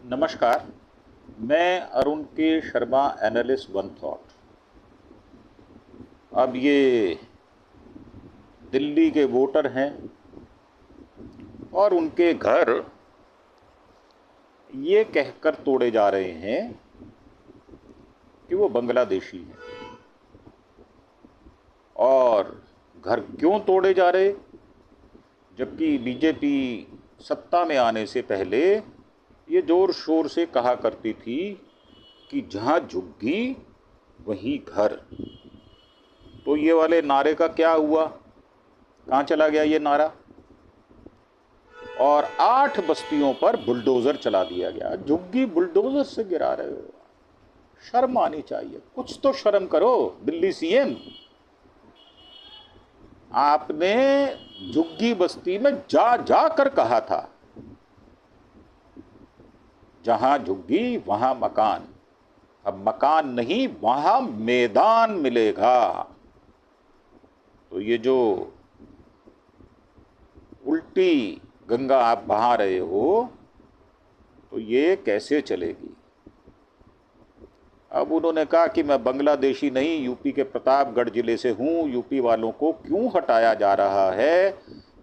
नमस्कार। मैं अरुण के शर्मा, एनालिस्ट वन थॉट। अब ये दिल्ली के वोटर हैं और उनके घर ये कहकर तोड़े जा रहे हैं कि वो बांग्लादेशी हैं। और घर क्यों तोड़े जा रहे, जबकि बीजेपी सत्ता में आने से पहले ये जोर शोर से कहा करती थी कि जहाँ झुग्गी वहीं घर। तो ये वाले नारे का क्या हुआ, कहाँ चला गया ये नारा? और 8 बस्तियों पर बुलडोज़र चला दिया गया। झुग्गी बुलडोज़र से गिरा रहे हो, शर्म आनी चाहिए। कुछ तो शर्म करो दिल्ली सीएम। आपने झुग्गी बस्ती में जा जा कर कहा था, जहां झुग्गी वहां मकान। अब मकान नहीं, वहां मैदान मिलेगा। तो ये जो उल्टी गंगा आप बहा रहे हो, तो ये कैसे चलेगी? अब उन्होंने कहा कि मैं बांग्लादेशी नहीं, यूपी के प्रतापगढ़ जिले से हूं। यूपी वालों को क्यों हटाया जा रहा है?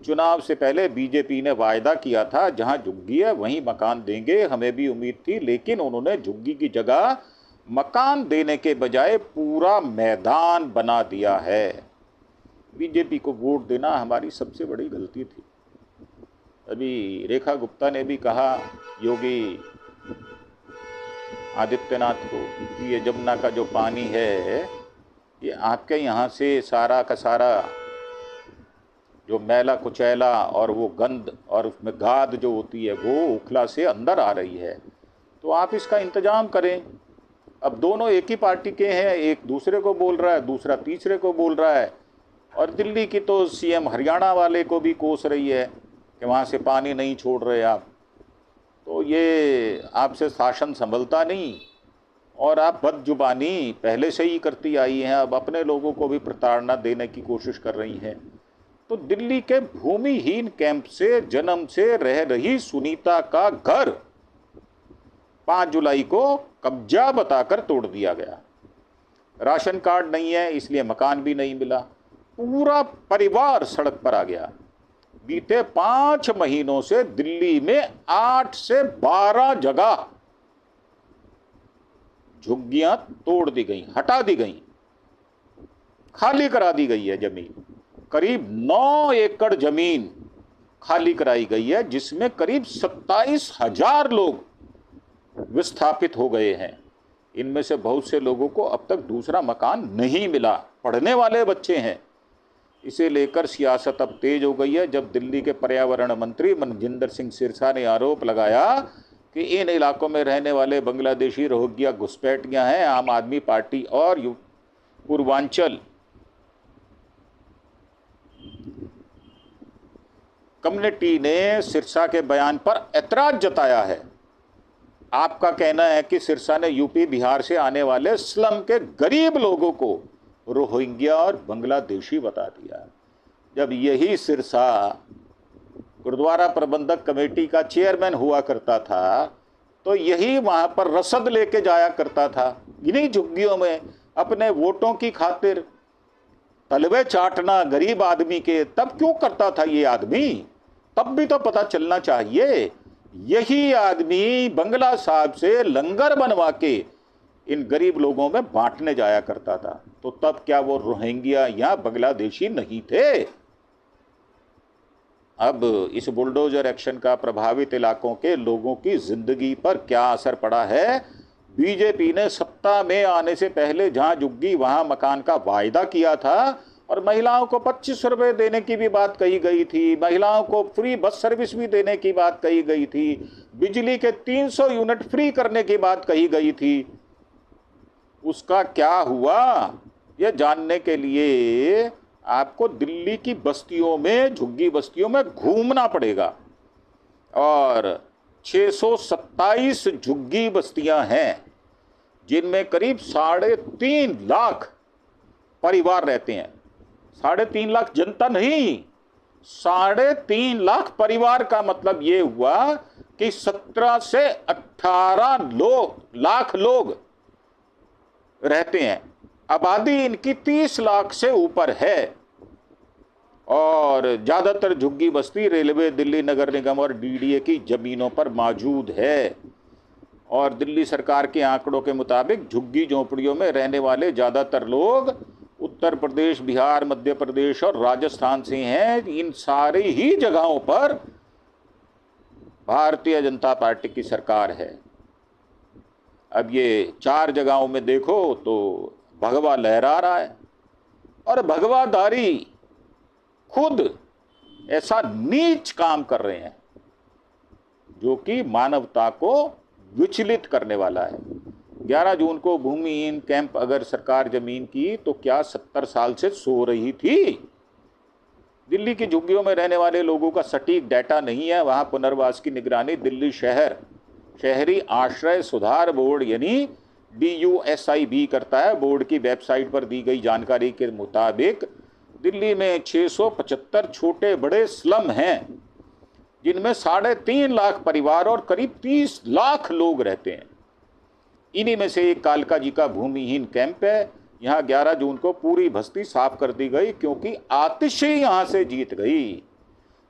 चुनाव से पहले बीजेपी ने वायदा किया था जहां झुग्गी है वहीं मकान देंगे, हमें भी उम्मीद थी। लेकिन उन्होंने झुग्गी की जगह मकान देने के बजाय पूरा मैदान बना दिया है। बीजेपी को वोट देना हमारी सबसे बड़ी गलती थी। अभी रेखा गुप्ता ने भी कहा योगी आदित्यनाथ को कि ये जमुना का जो पानी है, ये आपके यहाँ से सारा का सारा जो मैला कुचैला और वो गंद और उसमें गाद जो होती है वो उखला से अंदर आ रही है, तो आप इसका इंतज़ाम करें। अब दोनों एक ही पार्टी के हैं, एक दूसरे को बोल रहा है, दूसरा तीसरे को बोल रहा है। और दिल्ली की तो सीएम हरियाणा वाले को भी कोस रही है कि वहाँ से पानी नहीं छोड़ रहे आप। तो ये आपसे शासन संभलता नहीं, और आप बदजुबानी पहले से ही करती आई हैं, अब अपने लोगों को भी प्रताड़ना देने की कोशिश कर रही हैं। तो दिल्ली के भूमिहीन कैंप से जन्म से रह रही सुनीता का घर 5 जुलाई को कब्जा बताकर तोड़ दिया गया। राशन कार्ड नहीं है इसलिए मकान भी नहीं मिला। पूरा परिवार सड़क पर आ गया। बीते 5 महीनों से दिल्ली में 8 से 12 जगह झुग्गियां तोड़ दी गई, हटा दी गई, खाली करा दी गई है जमीन। करीब 9 एकड़ जमीन खाली कराई गई है, जिसमें करीब 27,000 लोग विस्थापित हो गए हैं। इनमें से बहुत से लोगों को अब तक दूसरा मकान नहीं मिला, पढ़ने वाले बच्चे हैं। इसे लेकर सियासत अब तेज हो गई है, जब दिल्ली के पर्यावरण मंत्री मनजिंदर सिंह सिरसा ने आरोप लगाया कि इन इलाकों में रहने वाले बांग्लादेशी रोहिंग्या घुसपैठियां हैं। आम आदमी पार्टी और पूर्वांचल कम्युनिटी ने सिरसा के बयान पर ऐतराज जताया है। आपका कहना है कि सिरसा ने यूपी बिहार से आने वाले स्लम के गरीब लोगों को रोहिंग्या और बांग्लादेशी बता दिया। जब यही सिरसा गुरुद्वारा प्रबंधक कमेटी का चेयरमैन हुआ करता था, तो यही वहां पर रसद लेके जाया करता था इन्हीं झुग्गियों में अपने वोटों की खातिर तलवे चाटना गरीब आदमी के। तब क्यों करता था ये आदमी? तब भी तो पता चलना चाहिए। यही आदमी बंगला साहब से लंगर बनवा के इन गरीब लोगों में बांटने जाया करता था। तो तब क्या वो रोहिंग्या या बांग्लादेशी नहीं थे? अब इस बुलडोजर एक्शन का प्रभावित इलाकों के लोगों की जिंदगी पर क्या असर पड़ा है? बीजेपी ने सत्ता में आने से पहले जहां झुग्गी वहां मकान का वायदा किया था, और महिलाओं को 25 रुपये देने की भी बात कही गई थी, महिलाओं को फ्री बस सर्विस भी देने की बात कही गई थी, बिजली के 300 यूनिट फ्री करने की बात कही गई थी। उसका क्या हुआ, यह जानने के लिए आपको दिल्ली की बस्तियों में, झुग्गी बस्तियों में घूमना पड़ेगा। और 627 झुग्गी बस्तियां हैं, जिनमें करीब 3.5 लाख परिवार रहते हैं। 3.5 लाख जनता नहीं, 3.5 लाख परिवार का मतलब ये हुआ कि 17 से 18 लाख लोग रहते हैं। आबादी इनकी 30 लाख से ऊपर है और ज़्यादातर झुग्गी बस्ती रेलवे, दिल्ली नगर निगम और डीडीए की ज़मीनों पर मौजूद है। और दिल्ली सरकार के आंकड़ों के मुताबिक झुग्गी झोंपड़ियों में रहने वाले ज़्यादातर लोग उत्तर प्रदेश, बिहार, मध्य प्रदेश और राजस्थान से हैं। इन सारी ही जगहों पर भारतीय जनता पार्टी की सरकार है। अब ये 4 जगहों में देखो तो भगवा लहरा रहा है और भगवाधारी खुद ऐसा नीच काम कर रहे हैं जो कि मानवता को विचलित करने वाला है। 11 जून को भूमिहीन कैंप अगर सरकार जमीन की तो क्या 70 साल से सो रही थी? दिल्ली की झुग्गियों में रहने वाले लोगों का सटीक डाटा नहीं है। वहां पुनर्वास की निगरानी दिल्ली शहरी आश्रय सुधार बोर्ड यानी DUSIB करता है। बोर्ड की वेबसाइट पर दी गई जानकारी के मुताबिक दिल्ली में 675 छोटे बड़े स्लम हैं जिनमें 3.5 लाख परिवार और करीब 30 लाख लोग रहते हैं। इन्हीं में से एक कालका जी का भूमिहीन कैंप है। यहाँ 11 जून को पूरी बस्ती साफ कर दी गई क्योंकि आतिशी यहाँ से जीत गई।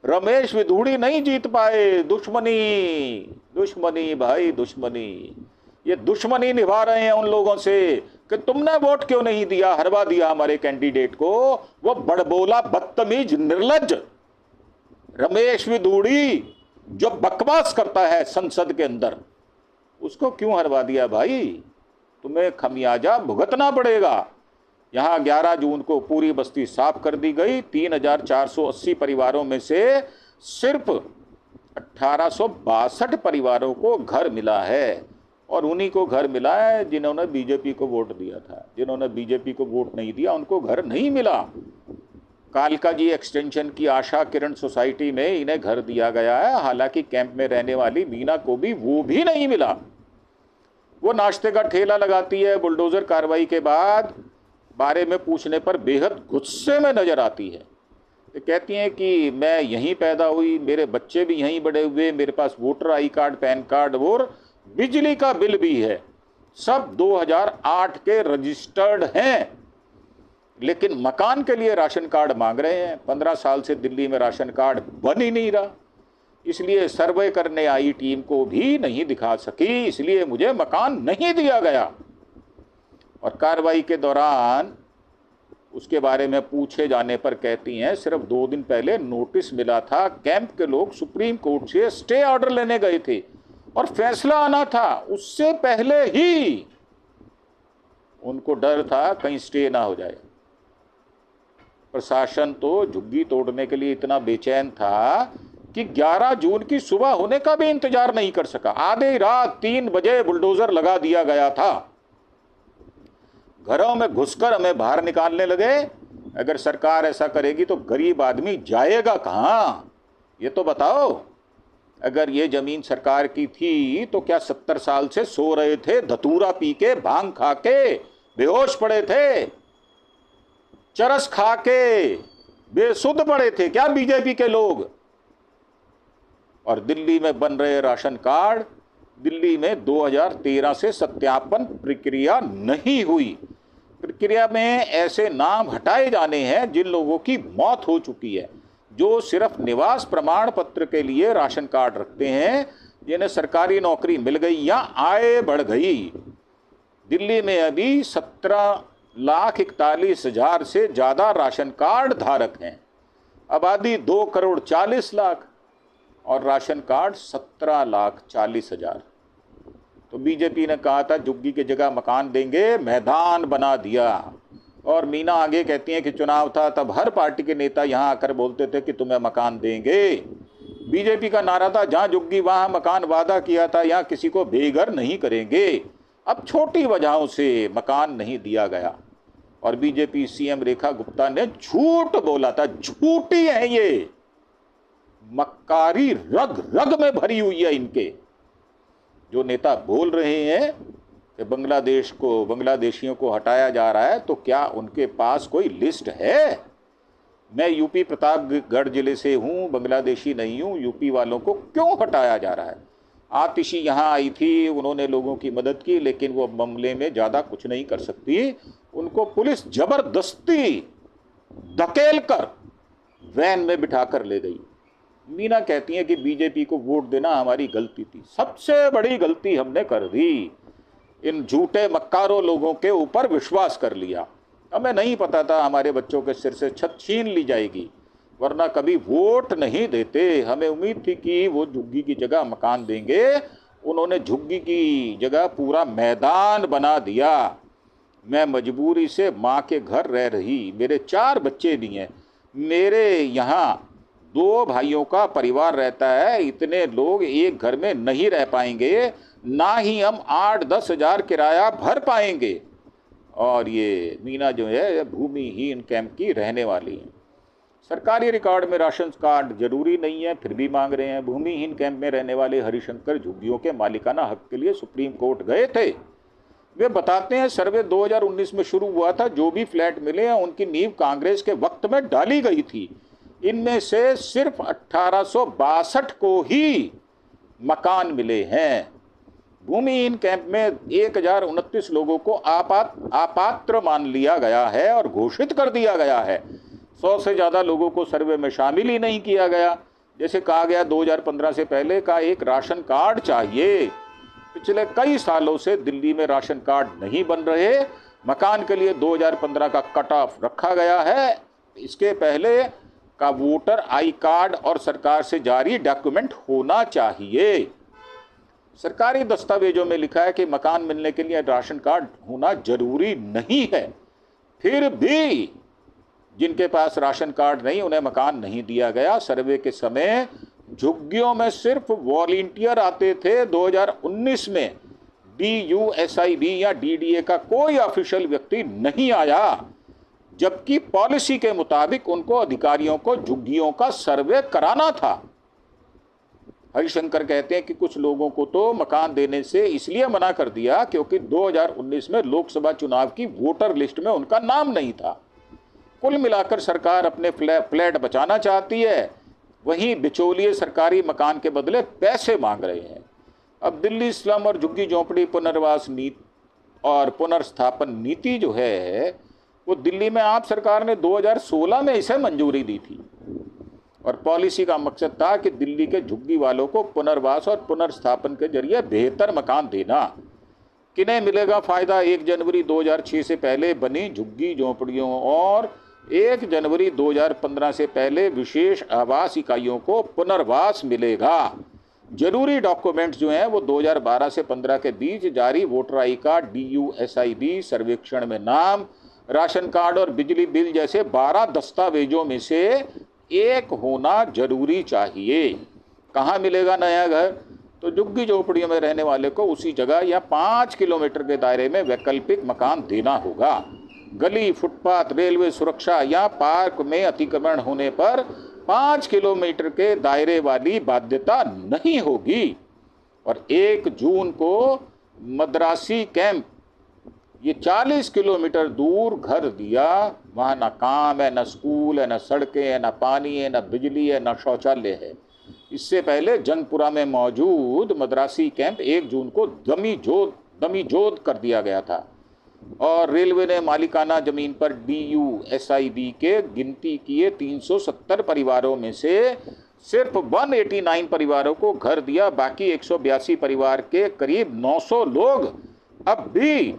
रमेश विधूड़ी नहीं जीत पाए। दुश्मनी भाई दुश्मनी। ये दुश्मनी निभा रहे हैं उन लोगों से कि तुमने वोट क्यों नहीं दिया, हरवा दिया हमारे कैंडिडेट को। वो बड़बोला, बदतमीज, निर्लज्ज रमेश विधूड़ी जो बकवास करता है संसद के अंदर, उसको क्यों हरवा दिया भाई? तुम्हें खमियाजा भुगतना पड़ेगा। यहाँ 11 जून को पूरी बस्ती साफ कर दी गई। 3480 परिवारों में से सिर्फ 1862 परिवारों को घर मिला है और उन्हीं को घर मिला है जिन्होंने बीजेपी को वोट दिया था। जिन्होंने बीजेपी को वोट नहीं दिया उनको घर नहीं मिला। कालका जी एक्सटेंशन की आशा किरण सोसाइटी में इन्हें घर दिया गया है। हालांकि कैंप में रहने वाली मीना को भी वो भी नहीं मिला। वो नाश्ते का ठेला लगाती है। बुलडोजर कार्रवाई के बाद बारे में पूछने पर बेहद गुस्से में नजर आती है। तो कहती हैं कि मैं यहीं पैदा हुई, मेरे बच्चे भी यहीं बड़े हुए, मेरे पास voter I card, PAN card और बिजली का बिल भी है, सब 2008 के रजिस्टर्ड हैं, लेकिन मकान के लिए राशन कार्ड मांग रहे हैं। 15 साल से दिल्ली में राशन कार्ड बन ही नहीं रहा, इसलिए सर्वे करने आई टीम को भी नहीं दिखा सकी, इसलिए मुझे मकान नहीं दिया गया। और कार्रवाई के दौरान उसके बारे में पूछे जाने पर कहती हैं सिर्फ 2 दिन पहले नोटिस मिला था। कैंप के लोग सुप्रीम कोर्ट से स्टे ऑर्डर लेने गए थे और फैसला आना था, उससे पहले ही उनको डर था कहीं स्टे ना हो जाए। प्रशासन तो झुग्गी तोड़ने के लिए इतना बेचैन था कि 11 जून की सुबह होने का भी इंतजार नहीं कर सका। आधी रात 3 बजे बुलडोजर लगा दिया गया था। घरों में घुसकर हमें बाहर निकालने लगे। अगर सरकार ऐसा करेगी तो गरीब आदमी जाएगा कहाँ, ये तो बताओ। अगर ये जमीन सरकार की थी तो क्या 70 साल से सो रहे थे, धतूरा पी के, भांग खा के बेहोश पड़े थे, चरस खा के बेसुध पड़े थे क्या बीजेपी के लोग? और दिल्ली में बन रहे राशन कार्ड, दिल्ली में 2013 से सत्यापन प्रक्रिया नहीं हुई। प्रक्रिया में ऐसे नाम हटाए जाने हैं जिन लोगों की मौत हो चुकी है, जो सिर्फ निवास प्रमाण पत्र के लिए राशन कार्ड रखते हैं, जिन्हें सरकारी नौकरी मिल गई या आय बढ़ गई। दिल्ली में अभी 17,41,000 से ज़्यादा राशन कार्ड धारक हैं। आबादी 2,40,00,000 और राशन कार्ड 17,40,000। तो बीजेपी ने कहा था झुग्गी की जगह मकान देंगे, मैदान बना दिया। और मीना आगे कहती हैं कि चुनाव था तब हर पार्टी के नेता यहाँ आकर बोलते थे कि तुम्हें मकान देंगे। बीजेपी का नारा था जहाँ झुग्गी वहाँ मकान, वादा किया था यहाँ किसी को बेघर नहीं करेंगे। अब छोटी वजहों से मकान नहीं दिया गया और बीजेपी सीएम रेखा गुप्ता ने झूठ बोला था। झूठी है ये, मक्कारी रग रग में भरी हुई है इनके। जो नेता बोल रहे हैं कि बांग्लादेशियों को हटाया जा रहा है, तो क्या उनके पास कोई लिस्ट है? मैं यूपी प्रतापगढ़ जिले से हूं, बांग्लादेशी नहीं हूं। यूपी वालों को क्यों हटाया जा रहा है? आतिशी यहाँ आई थी, उन्होंने लोगों की मदद की, लेकिन वो मामले में ज़्यादा कुछ नहीं कर सकती। उनको पुलिस जबरदस्ती धकेल कर वैन में बिठा कर ले गई। मीना कहती हैं कि बीजेपी को वोट देना हमारी गलती थी। सबसे बड़ी गलती हमने कर दी, इन झूठे मक्कारों लोगों के ऊपर विश्वास कर लिया। हमें नहीं पता था हमारे बच्चों के सिर से छत छीन ली जाएगी, वरना कभी वोट नहीं देते। हमें उम्मीद थी कि वो झुग्गी की जगह मकान देंगे, उन्होंने झुग्गी की जगह पूरा मैदान बना दिया। मैं मजबूरी से माँ के घर रह रही, मेरे 4 बच्चे भी हैं। मेरे यहाँ 2 भाइयों का परिवार रहता है, इतने लोग एक घर में नहीं रह पाएंगे, ना ही हम 8-10 हज़ार किराया भर पाएंगे। और ये मीना जो है भूमिहीन कैंप की रहने वाली है। सरकारी रिकॉर्ड में राशन कार्ड जरूरी नहीं है, फिर भी मांग रहे हैं। भूमिहीन कैंप में रहने वाले हरिशंकर झुग्गियों के मालिकाना हक के लिए सुप्रीम कोर्ट गए थे। वे बताते हैं सर्वे 2019 में शुरू हुआ था, जो भी फ्लैट मिले हैं उनकी नींव कांग्रेस के वक्त में डाली गई थी। इनमें से सिर्फ 1862 को ही मकान मिले हैं। भूमिहीन कैंप में 1029 लोगों को अपात्र मान लिया गया है और घोषित कर दिया गया है। 100 से ज़्यादा लोगों को सर्वे में शामिल ही नहीं किया गया। जैसे कहा गया 2015 से पहले का एक राशन कार्ड चाहिए। पिछले कई सालों से दिल्ली में राशन कार्ड नहीं बन रहे। मकान के लिए 2015 का कट ऑफ रखा गया है। इसके पहले का वोटर आई कार्ड और सरकार से जारी डॉक्यूमेंट होना चाहिए। सरकारी दस्तावेजों में लिखा है कि मकान मिलने के लिए राशन कार्ड होना जरूरी नहीं है। फिर भी जिनके पास राशन कार्ड नहीं, उन्हें मकान नहीं दिया गया। सर्वे के समय झुग्गियों में सिर्फ वॉलंटियर आते थे। 2019 में DUSIB या DDA का कोई ऑफिशियल व्यक्ति नहीं आया, जबकि पॉलिसी के मुताबिक उनको अधिकारियों को झुग्गियों का सर्वे कराना था। हरिशंकर कहते हैं कि कुछ लोगों को तो मकान देने से इसलिए मना कर दिया क्योंकि 2019 में लोकसभा चुनाव की वोटर लिस्ट में उनका नाम नहीं था। कुल मिलाकर सरकार अपने फ्लैट बचाना चाहती है, वहीं बिचौलिए सरकारी मकान के बदले पैसे मांग रहे हैं। अब दिल्ली स्लम और झुग्गी झोंपड़ी पुनर्वास नीति और पुनर्स्थापन नीति जो है वो दिल्ली में आप सरकार ने 2016 में इसे मंजूरी दी थी और पॉलिसी का मकसद था कि दिल्ली के झुग्गी वालों को पुनर्वास और पुनर्स्थापन के जरिए बेहतर मकान देना। किन्हें मिलेगा फ़ायदा? 1 जनवरी 2006 से पहले बनी झुग्गी झोंपड़ियों और 1 जनवरी 2015 से पहले विशेष आवास इकाइयों को पुनर्वास मिलेगा। जरूरी डॉक्यूमेंट्स जो हैं वो 2012 से 15 के बीच जारी वोटर आई कार्ड, DUSIB सर्वेक्षण में नाम, राशन कार्ड और बिजली बिल जैसे 12 दस्तावेजों में से एक होना जरूरी चाहिए। कहाँ मिलेगा नया घर? तो झुग्गी झोपड़ियों में रहने वाले को उसी जगह या 5 किलोमीटर के दायरे में वैकल्पिक मकान देना होगा। गली, फुटपाथ, रेलवे सुरक्षा या पार्क में अतिक्रमण होने पर 5 किलोमीटर के दायरे वाली बाध्यता नहीं होगी। और 1 जून को मद्रासी कैंप ये 40 किलोमीटर दूर घर दिया। वहाँ ना काम है, ना स्कूल है, ना सड़कें हैं, ना पानी है, ना बिजली है, ना शौचालय है। इससे पहले जंगपुरा में मौजूद मद्रासी कैंप 1 जून को दमीजोद कर दिया गया था और रेलवे ने मालिकाना जमीन पर DUSIB के गिनती किए 370 परिवारों में से सिर्फ 189 परिवारों को घर दिया। बाकी 182 परिवार के करीब 900 लोग अब भी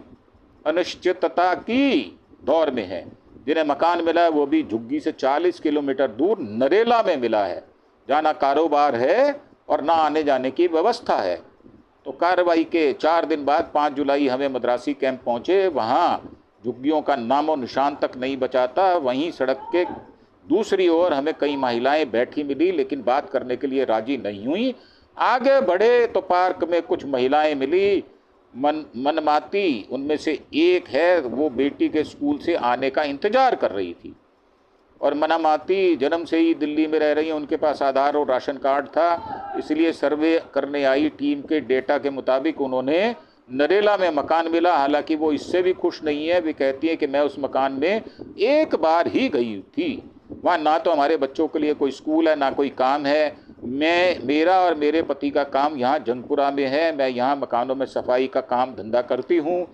अनिश्चितता की दौर में है। जिन्हें मकान मिला है वो भी झुग्गी से 40 किलोमीटर दूर नरेला में मिला है, जहाँ ना कारोबार है और ना आने जाने की व्यवस्था है। तो कार्रवाई के 4 दिन बाद 5 जुलाई हमें मद्रासी कैंप पहुँचे। वहाँ झुग्गियों का नामो निशान तक नहीं बचा था। वहीं सड़क के दूसरी ओर हमें कई महिलाएं बैठी मिली, लेकिन बात करने के लिए राजी नहीं हुई। आगे बढ़े तो पार्क में कुछ महिलाएं मिली। मनमाती उनमें से एक है, वो बेटी के स्कूल से आने का इंतजार कर रही थी और मनमाती जन्म से ही दिल्ली में रह रही हैं। उनके पास आधार और राशन कार्ड था, इसलिए सर्वे करने आई टीम के डेटा के मुताबिक उन्होंने नरेला में मकान मिला। हालांकि वो इससे भी खुश नहीं है। वे कहती है कि मैं उस मकान में एक बार ही गई थी। वहाँ ना तो हमारे बच्चों के लिए कोई स्कूल है, ना कोई काम है, मेरा और मेरे पति का काम यहाँ जंगपुरा में है। मैं यहाँ मकानों में सफाई का काम धंधा करती हूँ।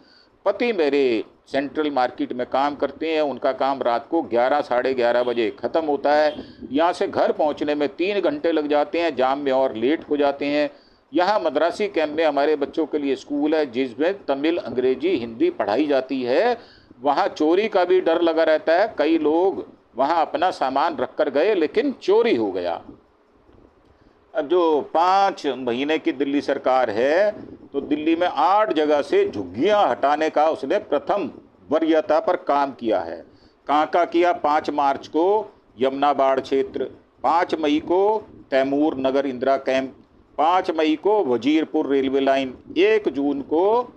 पति मेरे सेंट्रल मार्केट में काम करते हैं। उनका काम रात को 11 साढ़े 11 बजे ख़त्म होता है। यहाँ से घर पहुँचने में 3 घंटे लग जाते हैं, जाम में और लेट हो जाते हैं। यहाँ मद्रासी कैंप में हमारे बच्चों के लिए स्कूल है जिसमें तमिल, अंग्रेजी, हिंदी पढ़ाई जाती है। वहाँ चोरी का भी डर लगा रहता है। कई लोग वहाँ अपना सामान रख कर गए लेकिन चोरी हो गया। अब जो 5 महीने की दिल्ली सरकार है तो दिल्ली में 8 जगह से झुग्गियाँ हटाने का उसने प्रथम वरीयता पर काम किया है। कहाँ का किया? 5 मार्च को यमुना बाढ़ क्षेत्र, 5 मई को तैमूर नगर इंदिरा कैंप, 5 मई को वजीरपुर रेलवे लाइन, 1 जून को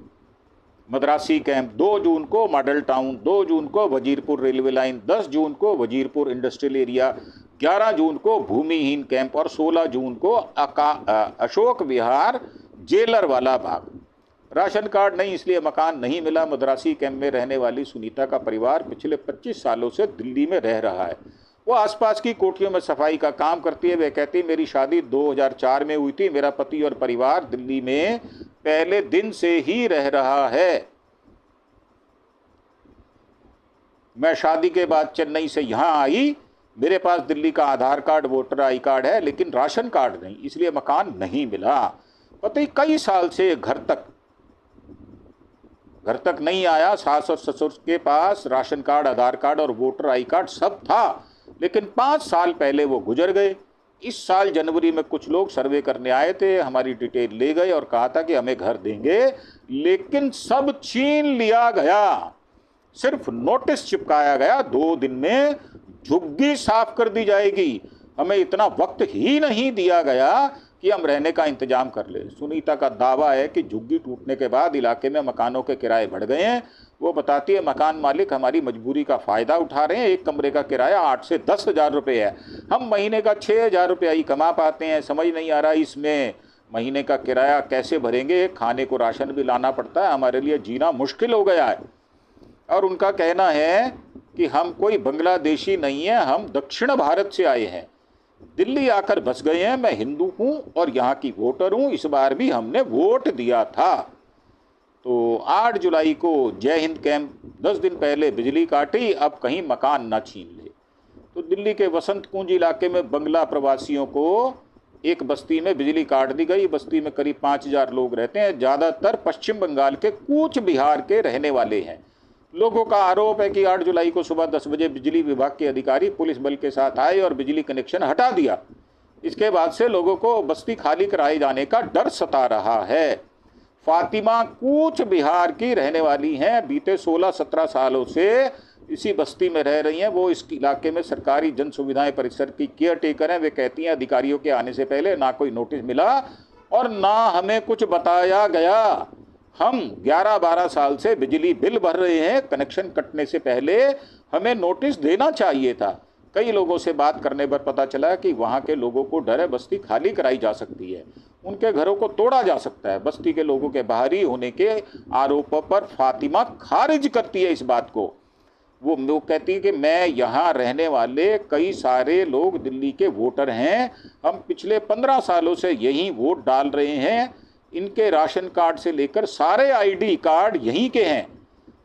मद्रासी कैंप, 2 जून को मॉडल टाउन, 2 जून को वजीरपुर रेलवे लाइन, 10 जून को वजीरपुर इंडस्ट्रियल एरिया, 11 जून को भूमिहीन कैंप और 16 जून को अशोक विहार जेलर वाला भाग। राशन कार्ड नहीं इसलिए मकान नहीं मिला। मद्रासी कैंप में रहने वाली सुनीता का परिवार पिछले 25 सालों से दिल्ली में रह रहा है। वो आसपास की कोठियों में सफाई का काम करती है। वे कहती है मेरी शादी 2004 में हुई थी। मेरा पति और परिवार दिल्ली में पहले दिन से ही रह रहा है। मैं शादी के बाद चेन्नई से यहाँ आई। मेरे पास दिल्ली का आधार कार्ड, वोटर आई कार्ड है लेकिन राशन कार्ड नहीं, इसलिए मकान नहीं मिला। पति कई साल से घर तक नहीं आया। सास और ससुर के पास राशन कार्ड, आधार कार्ड और वोटर आई कार्ड सब था लेकिन 5 साल पहले वो गुजर गए। इस साल जनवरी में कुछ लोग सर्वे करने आए थे, हमारी डिटेल ले गए और कहा था कि हमें घर देंगे, लेकिन सब छीन लिया गया। सिर्फ नोटिस चिपकाया गया 2 दिन में झुग्गी साफ कर दी जाएगी। हमें इतना वक्त ही नहीं दिया गया कि हम रहने का इंतजाम कर ले। सुनीता का दावा है कि झुग्गी टूटने के बाद इलाके में मकानों के किराए बढ़ गए हैं। वो बताती है मकान मालिक हमारी मजबूरी का फ़ायदा उठा रहे हैं। 1 कमरे का किराया 8 से 10 हज़ार रुपये है, हम महीने का 6 हज़ार रुपया ही कमा पाते हैं। समझ नहीं आ रहा इसमें महीने का किराया कैसे भरेंगे, खाने को राशन भी लाना पड़ता है, हमारे लिए जीना मुश्किल हो गया है। और उनका कहना है कि हम कोई बांग्लादेशी नहीं है, हम दक्षिण भारत से आए हैं, दिल्ली आकर बस गए हैं। मैं हिंदू हूँ और यहाँ की वोटर हूँ, इस बार भी हमने वोट दिया था। तो 8 जुलाई को जय हिंद कैंप, 10 दिन पहले बिजली काटी, अब कहीं मकान ना छीन ले। तो दिल्ली के वसंत कुंज इलाके में बंगला प्रवासियों को एक बस्ती में बिजली काट दी गई। बस्ती में करीब 5000 लोग रहते हैं। ज़्यादातर पश्चिम बंगाल के कूच बिहार के रहने वाले हैं। लोगों का आरोप है कि 8 जुलाई को सुबह 10 बजे बिजली विभाग के अधिकारी पुलिस बल के साथ आए और बिजली कनेक्शन हटा दिया। इसके बाद से लोगों को बस्ती खाली कराए जाने का डर सता रहा है। फातिमा कूच बिहार की रहने वाली हैं, बीते 16-17 सालों से इसी बस्ती में रह रही हैं। वो इस इलाके में सरकारी जन सुविधाएं परिसर की केयर टेकर हैं। वे कहती हैं अधिकारियों के आने से पहले ना कोई नोटिस मिला और ना हमें कुछ बताया गया। हम 11-12 साल से बिजली बिल भर रहे हैं, कनेक्शन कटने से पहले हमें नोटिस देना चाहिए था। कई लोगों से बात करने पर पता चला कि वहाँ के लोगों को डर है बस्ती खाली कराई जा सकती है, उनके घरों को तोड़ा जा सकता है। बस्ती के लोगों के बाहरी होने के आरोपों पर फातिमा खारिज करती है इस बात को। वो कहती है कि मैं यहाँ रहने वाले कई सारे लोग दिल्ली के वोटर हैं, हम पिछले 15 सालों से यहीं वोट डाल रहे हैं, इनके राशन कार्ड से लेकर सारे आईडी कार्ड यहीं के हैं।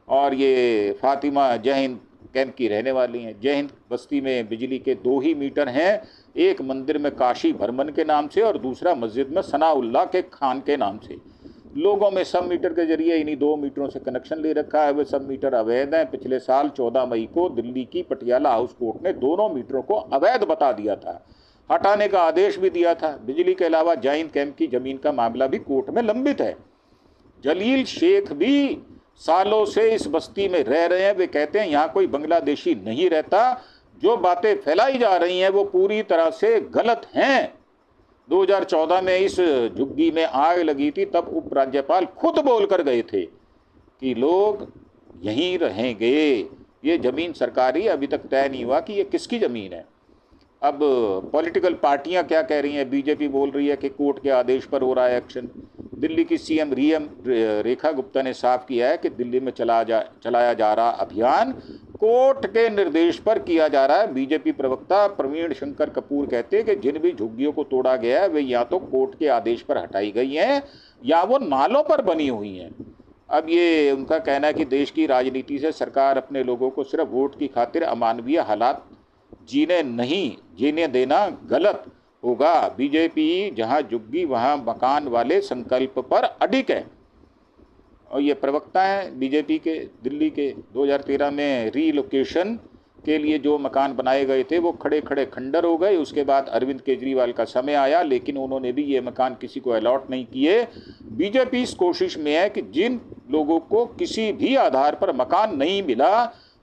और ये फातिमा जय हिंद कैंप की रहने वाली हैं। जय हिंद बस्ती में बिजली के 2 ही मीटर हैं, एक मंदिर में काशी भरमन के नाम से और दूसरा मस्जिद में सनाउल्लाह के खान के नाम से। लोगों में सब मीटर के जरिए इन्हीं 2 मीटरों से कनेक्शन ले रखा है। वे सब मीटर अवैध हैं। पिछले साल 14 मई को दिल्ली की पटियाला हाउस कोर्ट ने दोनों मीटरों को अवैध बता दिया था, हटाने का आदेश भी दिया था। बिजली के अलावा जय हिंद कैंप की जमीन का मामला भी कोर्ट में लंबित है। जलील शेख भी सालों से इस बस्ती में रह रहे हैं। वे कहते हैं यहाँ कोई बांग्लादेशी नहीं रहता, जो बातें फैलाई जा रही हैं वो पूरी तरह से गलत हैं। 2014 में इस झुग्गी में आग लगी थी, तब उपराज्यपाल खुद बोलकर गए थे कि लोग यहीं रहेंगे। ये ज़मीन सरकारी, अभी तक तय नहीं हुआ कि ये किसकी ज़मीन है। अब पॉलिटिकल पार्टियां क्या कह रही हैं? बीजेपी बोल रही है कि कोर्ट के आदेश पर हो रहा है एक्शन। दिल्ली की सीएम रेखा गुप्ता ने साफ किया है कि दिल्ली में चलाया जा रहा अभियान कोर्ट के निर्देश पर किया जा रहा है। बीजेपी प्रवक्ता प्रवीण शंकर कपूर कहते हैं कि जिन भी झुग्गियों को तोड़ा गया है वे या तो कोर्ट के आदेश पर हटाई गई हैं या वो नालों पर बनी हुई हैं। अब ये उनका कहना है कि देश की राजनीति से सरकार अपने लोगों को सिर्फ वोट की खातिर अमानवीय हालात जीने देना गलत होगा। बीजेपी जहां झुग्गी वहां मकान वाले संकल्प पर अडिग है। और ये प्रवक्ता हैं बीजेपी के दिल्ली के। 2013 में रीलोकेशन के लिए जो मकान बनाए गए थे वो खड़े खड़े खंडर हो गए। उसके बाद अरविंद केजरीवाल का समय आया, लेकिन उन्होंने भी ये मकान किसी को अलॉट नहीं किए। बीजेपी इस कोशिश में है कि जिन लोगों को किसी भी आधार पर मकान नहीं मिला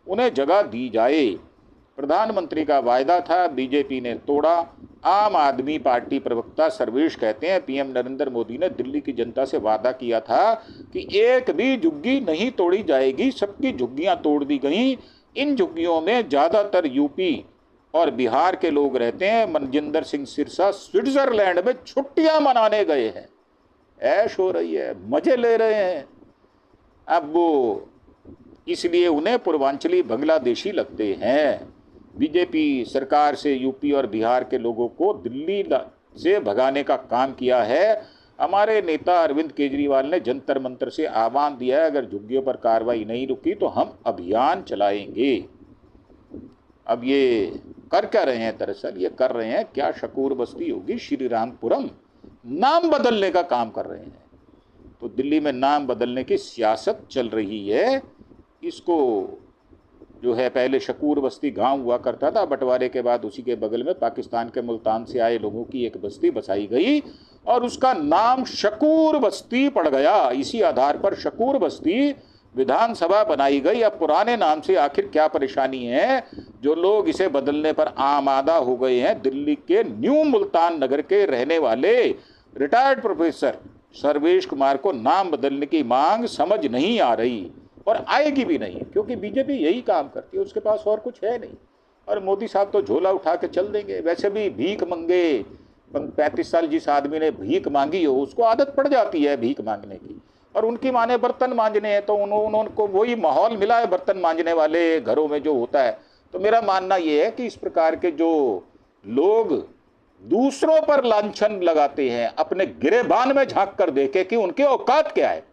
उन्हें जगह दी जाए। प्रधानमंत्री का वायदा था, बीजेपी ने तोड़ा। आम आदमी पार्टी प्रवक्ता सर्वेश कहते हैं पीएम नरेंद्र मोदी ने दिल्ली की जनता से वादा किया था कि एक भी झुग्गी नहीं तोड़ी जाएगी, सबकी झुग्गियां तोड़ दी गई। इन झुग्गियों में ज़्यादातर यूपी और बिहार के लोग रहते हैं। मनजिंदर सिंह सिरसा स्विट्जरलैंड में छुट्टियां मनाने गए हैं, ऐश हो रही है, मजे ले रहे हैं। अब वो इसलिए उन्हें पूर्वांचली बांग्लादेशी लगते हैं। बीजेपी सरकार से यूपी और बिहार के लोगों को दिल्ली से भगाने का काम किया है। हमारे नेता अरविंद केजरीवाल ने जंतर मंतर से आह्वान दिया है, अगर झुग्गियों पर कार्रवाई नहीं रुकी तो हम अभियान चलाएंगे। अब ये कर क्या रहे हैं? दरअसल ये कर रहे हैं क्या, शकूर बस्ती होगी श्रीरामपुरम, नाम बदलने का काम कर रहे हैं। तो दिल्ली में नाम बदलने की सियासत चल रही है। इसको जो है पहले शकूर बस्ती गांव हुआ करता था, बंटवारे के बाद उसी के बगल में पाकिस्तान के मुल्तान से आए लोगों की एक बस्ती बसाई गई और उसका नाम शकूर बस्ती पड़ गया। इसी आधार पर शकूर बस्ती विधानसभा बनाई गई। अब पुराने नाम से आखिर क्या परेशानी है? जो लोग इसे बदलने पर आमादा हो गए हैं। दिल्ली के न्यू मुल्तान नगर के रहने वाले रिटायर्ड प्रोफेसर सर्वेश कुमार को नाम बदलने की मांग समझ नहीं आ रही और आएगी भी नहीं, क्योंकि बीजेपी यही काम करती है, उसके पास और कुछ है नहीं। और मोदी साहब तो झोला उठा के चल देंगे। वैसे भी भीख मंगे 35 साल जिस आदमी ने भीख मांगी हो उसको आदत पड़ जाती है भीख मांगने की। और उनकी माने बर्तन मांजने हैं तो उनको वही माहौल मिला है बर्तन मांजने वाले घरों में जो होता है। तो मेरा मानना ये है कि इस प्रकार के जो लोग दूसरों पर लांछन लगाते हैं, अपने गिरेबान में झांक कर देखे कि उनकी औकात क्या है।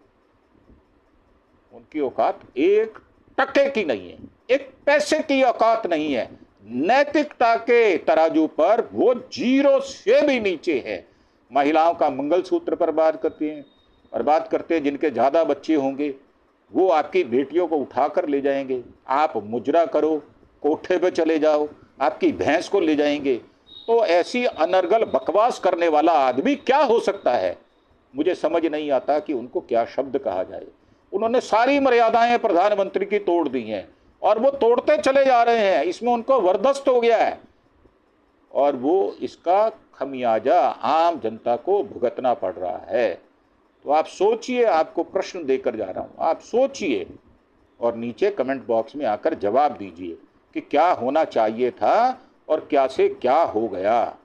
उनकी औकात एक टके की नहीं है, एक पैसे की औकात नहीं है। नैतिकता के तराजू पर वो 0 से भी नीचे है। महिलाओं का मंगलसूत्र पर बात करते हैं और बात करते हैं जिनके ज़्यादा बच्चे होंगे वो आपकी बेटियों को उठाकर ले जाएंगे। आप मुजरा करो, कोठे पे चले जाओ, आपकी भैंस को ले जाएंगे। तो ऐसी अनर्गल बकवास करने वाला आदमी क्या हो सकता है? मुझे समझ नहीं आता कि उनको क्या शब्द कहा जाए। उन्होंने सारी मर्यादाएं प्रधानमंत्री की तोड़ दी हैं और वो तोड़ते चले जा रहे हैं। इसमें उनको वरदस्त हो गया है और वो इसका खमियाजा आम जनता को भुगतना पड़ रहा है। तो आप सोचिए, आपको प्रश्न देकर जा रहा हूं, आप सोचिए और नीचे कमेंट बॉक्स में आकर जवाब दीजिए कि क्या होना चाहिए था और क्या से क्या हो गया।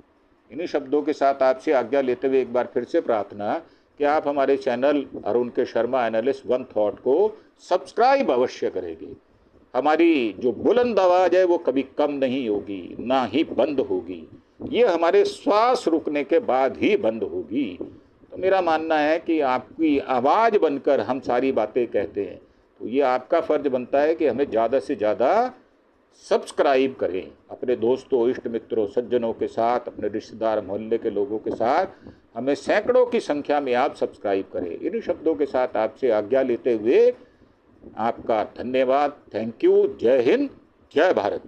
इन्हीं शब्दों के साथ आपसे आज्ञा लेते हुए एक बार फिर से प्रार्थना कि आप हमारे चैनल अरुण के शर्मा एनालिस्ट वन थॉट को सब्सक्राइब अवश्य करेंगे। हमारी जो बुलंद आवाज़ है वो कभी कम नहीं होगी, ना ही बंद होगी। ये हमारे श्वास रुकने के बाद ही बंद होगी। तो मेरा मानना है कि आपकी आवाज़ बनकर हम सारी बातें कहते हैं, तो ये आपका फ़र्ज बनता है कि हमें ज़्यादा से ज़्यादा सब्सक्राइब करें। अपने दोस्तों, इष्ट मित्रों, सज्जनों के साथ, अपने रिश्तेदार, मोहल्ले के लोगों के साथ हमें सैकड़ों की संख्या में आप सब्सक्राइब करें। इन्हीं शब्दों के साथ आपसे आज्ञा लेते हुए आपका धन्यवाद। Thank you. जय हिंद, जय भारत।